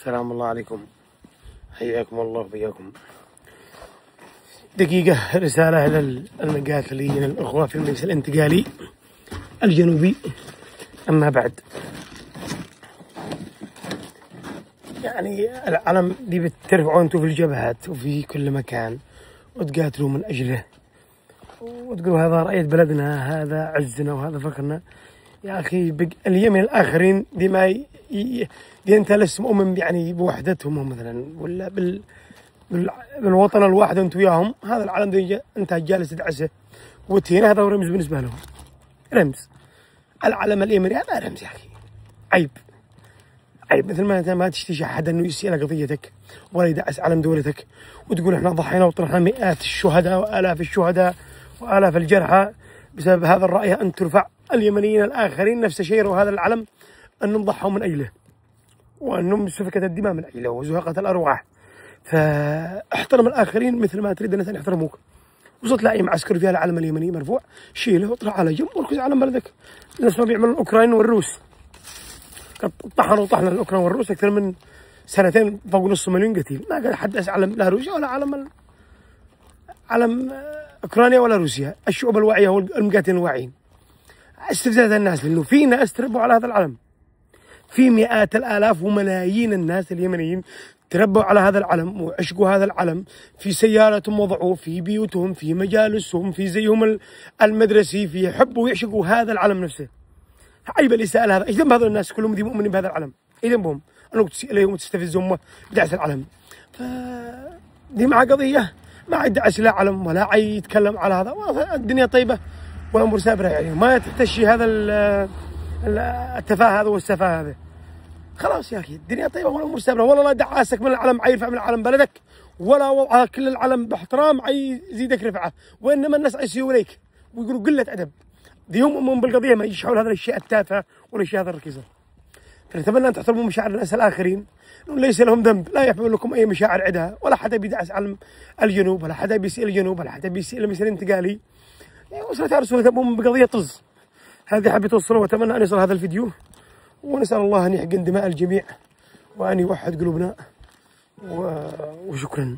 سلام الله عليكم، حياكم الله وبياكم. دقيقة رسالة للمقاتلين الأخوة في المجلس الانتقالي الجنوبي. أما بعد، يعني العلم دي بترفعوا انتوا في الجبهات وفي كل مكان وتقاتلوا من أجله وتقولوا هذا رأية بلدنا، هذا عزنا وهذا فخرنا. يا أخي اليمن الآخرين دي ما دي أنت لست مؤمن يعني بوحدتهم مثلا، ولا بالوطن الواحد أنت وياهم. هذا العلم دي أنت جالس تدعسه وتهينه، هذا رمز بالنسبة لهم، رمز. العلم اليمني هذا رمز يا أخي، عيب عيب. مثل ما أنت ما تشتهي أحد أنه يسأل قضيتك ولا يدعس علم دولتك وتقول إحنا ضحينا وطرحنا مئات الشهداء وآلاف الشهداء وآلاف الجرحى بسبب هذا الرأي، أن ترفع اليمنيين الآخرين نفس الشيء وهذا العلم أنهم ضحوا من أجله وأنهم سفكت الدماء من أجله وزهقت الأرواح. فاحترم الآخرين مثل ما تريد أن يحترموك. وصلت لأي معسكر فيها العلم اليمني مرفوع، شيله واطلع على جنب واركز على بلدك. الناس ما بيعملوا الأوكران والروس، طحنوا الأوكران والروس أكثر من سنتين، فوق نص مليون قتيل. ما قال حد علم لا روسيا ولا علم أوكرانيا ولا روسيا. الشعوب الواعية والمقاتلين الواعيين. استفزاز الناس، لأنه في ناس تربوا على هذا العلم، في مئات الآلاف وملايين الناس اليمنيين تربوا على هذا العلم وعشقوا هذا العلم في سياراتهم، وضعوه في بيوتهم، في مجالسهم، في زيهم المدرسي، في يحبوا ويعشقوا هذا العلم نفسه. عيب الإساءة هذا. ايش ذنب هذول الناس كلهم دي مؤمنين بهذا العلم؟ ايش ذنبهم؟ انك تسيء اليهم وتستفزهم بدعس العلم. دي مع قضية ما يدعس لا علم ولا يتكلم على هذا. الدنيا طيبة والأمور سابرة، يعني ما تحتشي هذا التفاهة هذا والسفاهة هذا. خلاص يا أخي، الدنيا طيبة والأمور سابرة. والله لا دعاسك من العلم يرفع من علم بلدك، ولا وضعها كل العلم باحترام يزيدك رفعة، وإنما الناس يسيئوا إليك ويقولوا قلة أدب. دي هم أمهم بالقضية، ما يجيش حول هذا الأشياء التافهة والأشياء هذا الركيزة. فنتمنى أن تحترموا مشاعر الناس الآخرين، ليس لهم ذنب، لا يحمل لكم أي مشاعر عدها، ولا حدا بيدعس علم الجنوب، ولا حدا بيسيء الجنوب، ولا حدا بيسيء المجلس الانتقالي. وصلت يا رسول الله بقضية طز. هذه حبيت أوصله، وأتمنى أن يصل هذا الفيديو، ونسأل الله أن يحقن دماء الجميع وأن يوحد قلوبنا، وشكرا.